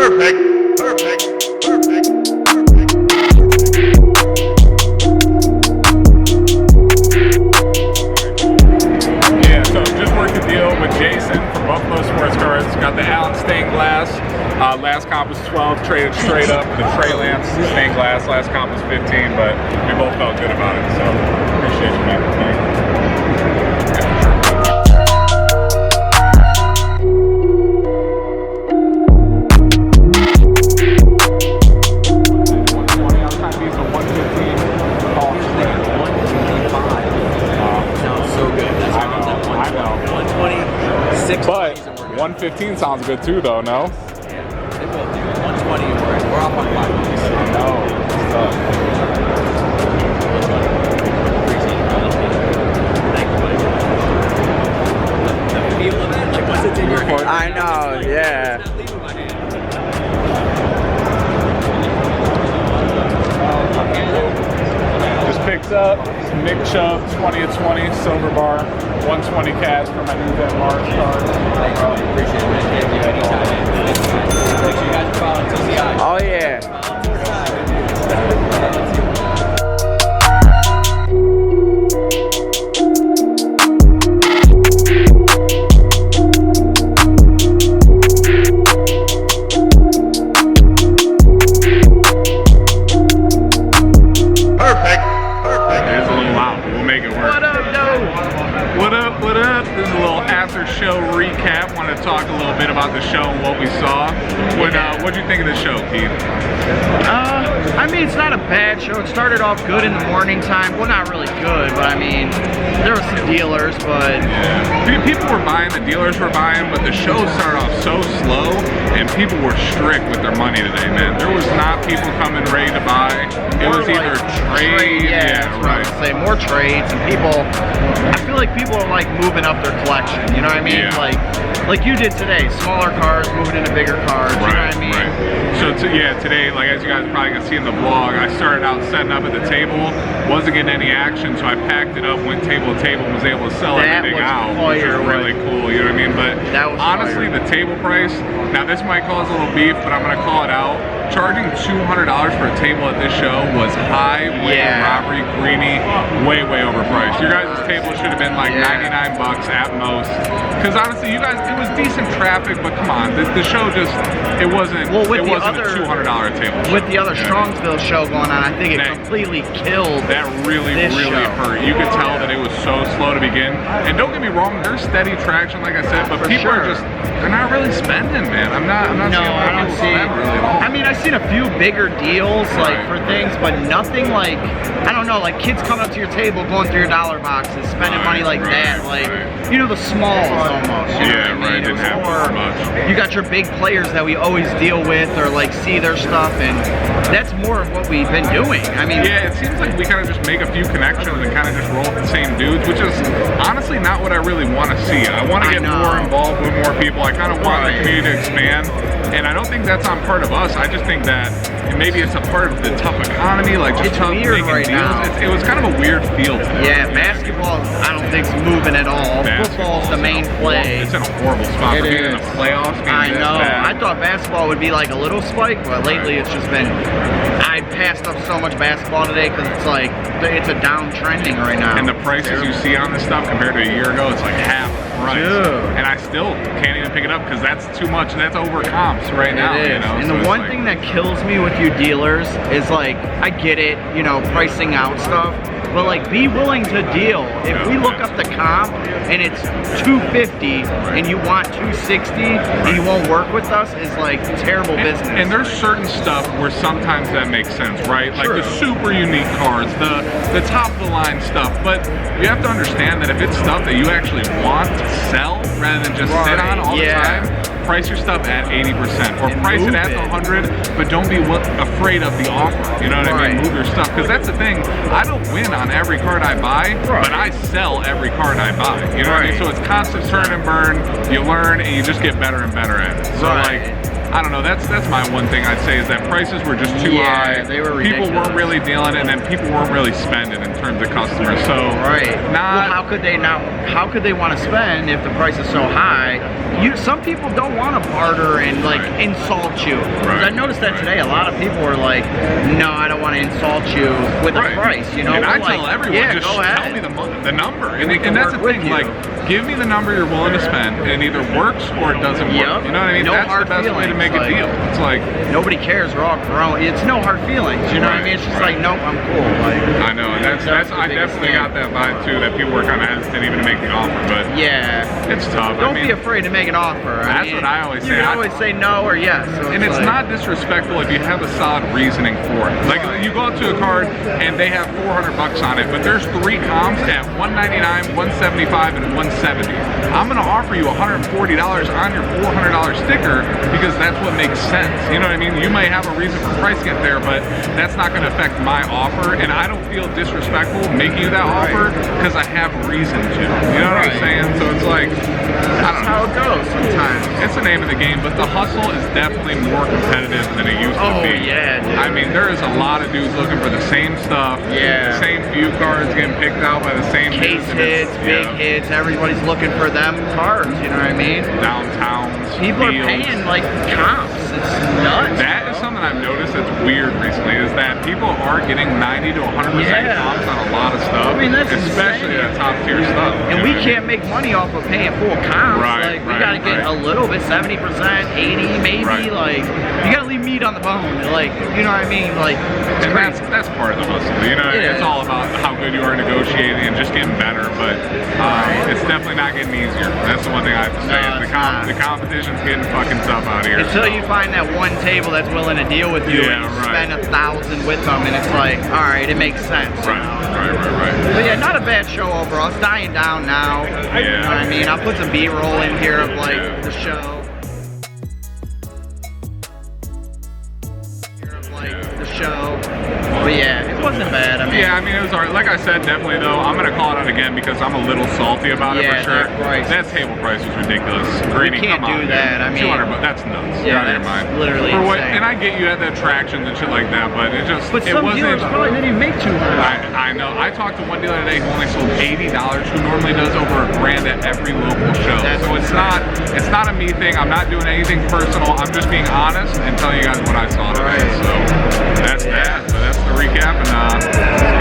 Perfect. Perfect. Perfect. Yeah, so just worked a deal with Jason from Buffalo Sports Cards. Got the Allen stained glass. Last comp was 12, traded straight up. The Trey Lance stained glass. Last comp was 15, but we both felt good about it. So appreciate you, man. Thanks. But 115 sounds good too, though, no? Yeah, they both do. 120, we're off on 5 bucks. No, it's tough. The feel of it, like once it's in your hand. I know, yeah. It's not leaving my hand. Just picked up Nick Chubb 20 of 20 silver bar, 120 cash for my new Ben Mars card. Thanks, bro. Appreciate it, man. Thank you. Anytime, man. Make sure you guys are following TCI. Oh yeah. What up? This is a little after show recap. Want to talk a little bit about the show and what we saw. What'd you think of the show, Keith? I mean, it's not a bad show. It started off good in the morning time. Well, not really good, but I mean, there were some dealers, but... Yeah. People were buying, the dealers were buying, but the show started off so slow, and people were strict with their money today, man. There was not people coming ready to buy. It was either trade, yeah, right. Say more trades, and people... I feel like people are like moving up their collection. You know what I mean? Yeah. Like you did today. Smaller cards moving into bigger cards. Right, you know what I mean? Right. So today, like as you guys are probably gonna see in the vlog, I started out setting up at the table, wasn't getting any action, so I packed it up, went table to table, and was able to sell everything out, which was really cool. You know what I mean? But honestly, the table price. Now this might cause a little beef, but I'm gonna call it out. Charging $200 for a table at this show was highway robbery, greenie, way overpriced. Your guys' table should have been like 99 bucks at most. Because honestly, you guys, it was decent traffic, but come on, the show just, it wasn't a $200 table. With the other Strongsville show going on, I think it completely killed. That really hurt. You could tell that it was so slow to begin. And don't get me wrong, there's steady traction, like I said, but people are just, they're not really spending, man. I'm not seeing a lot of people spend really at all. I mean, I've seen a few bigger deals like for things, but nothing like, I don't know, like kids coming up to your table, going through your dollar boxes, spending money like that, like you know, the smalls almost. You know what I mean? Didn't happen as much. You got your big players that we always deal with or like see their stuff, and that's more of what we've been doing. I mean, yeah, it seems like we kind of just make a few connections and kind of just roll with the same dudes, which is honestly not what I really want to see. I want to get more involved with more people. I kind of want the community to expand, and I don't think that's on part of us. I just think that maybe it's a part of the tough economy, like just tough making deals. It was kind of a weird feel to it. Yeah, basketball I don't think's moving at all. Football's the main play. It's in a horrible spot. Being in the playoffs. I know. I thought basketball would be like a little spike, but lately it's just been. I passed up so much basketball today because it's like it's a downtrending right now. And the prices you see on this stuff compared to a year ago, it's like half price. Dude. And I still can't even pick it up because that's too much. And that's over comps right now. You know? And the one thing that kills me with you dealers is like, I get it, you know, pricing out stuff. But like, be willing to deal. If we look up the comp and it's 250 and you want 260 and you won't work with us, is like terrible business. And there's certain stuff where sometimes that makes sense, right? Like the super unique cards, the top of the line stuff. But you have to understand that if it's stuff that you actually want to sell rather than just sit on all the time, price your stuff at 80% or price it at the 100, but don't be afraid of the offer. You know what I mean? Move your stuff, because that's the thing. I don't win on every card I buy, but I sell every card I buy. You know what I mean? So it's constant turn and burn. You learn and you just get better and better at it. So like, I don't know. That's my one thing I'd say is that prices were just too high. They were people ridiculous. weren't really dealing, and then people weren't really spending in terms of customers. So Well, how could they not? How could they want to spend if the price is so high? Some people don't want to barter and like insult you. 'Cause I noticed that today. A lot of people were like, "No, I don't want to insult you with the price." You know, and I like, tell everyone, yeah, just go ahead. tell me the number, and that's the work thing. with Like, give me the number you're willing to spend, and it either works or it doesn't work. Yep. You know what I mean? No That's the hard best way to feelings, make a like- deal. It's like Nobody cares. We're all grown. It's no hard feelings. You know what I mean? It's just like, nope, I'm cool. Like, I know, and that's I definitely got that vibe too. That people were kind of hesitant even to make the offer, but yeah, it's tough. don't I mean, be afraid to make an offer. That's what I always say. You can always say no or yes. So and it's like, not disrespectful if you have a solid reasoning for it. Like you go up to a card and they have $400 on it, but there's 3 comps at $199, $175, and $170. I'm gonna offer you $140 on your $400 sticker because that's what makes sense. You know what I mean? You might have a reason for pricing it there, but that's not gonna affect my offer, and I don't feel disrespectful making you that offer because I have reason to. You know what I'm saying? So it's like, I don't that's know. how it goes sometimes. It's the name of the game, but the hustle is definitely more competitive than it used to Oh, be. yeah, dude. I mean, there is a lot of dudes looking for the same stuff. Yeah. The same few cards getting picked out by the same Case dudes, and it's- hits, big hits. Everybody's looking for them cards. You know what I mean? Downtowns. People fields. are paying like comps. It's nuts. That is something I've noticed that's weird recently, is that people are getting 90 to 100% Yeah. comps on a lot of stuff. I mean, that's especially insane. that top tier stuff. And you we know what I can't mean? make money off of paying full comps. Right, Like, we right, gotta get right. a little bit, 70%, 80 maybe. Right. Like, you gotta leave meat on the bone. Like, you know what I mean? Like, it's And crazy. that's part of the hustle. You know, It it's is. all about how good you are negotiating and just getting better. But it's definitely not getting easier. That's the one thing I have to say. No, is it's not. the competition's getting fucking tough out here. Until you find that one table that's willing to deal with you Yeah, and you right. spend 1,000 with them, and it's like, all right, it makes sense. Right. But yeah, not a bad show overall. It's dying down now. Yeah. You know what I mean? I'll put some B-roll in here of like Yeah. the show. But yeah, it wasn't bad. I mean, Yeah, I mean, it was alright. Like I said, definitely though, I'm gonna call it out again because I'm a little salty about it Yeah, for sure. that price. That table price was ridiculous. Greenie, can't come on, do that. dude. I mean- 200 bucks. That's nuts. You're Yeah, out of your that's mind. literally For what, insane. and I get you at the attractions and shit like that, but it just but it some wasn't. dealers probably didn't even make 200. I know. I talked to one dealer today who only sold $80, who normally does over $1,000 at every local show. That's So it's not a me thing. I'm not doing anything personal. I'm just being honest and telling you guys what I saw today. Right. So that's that. But that's the recap, and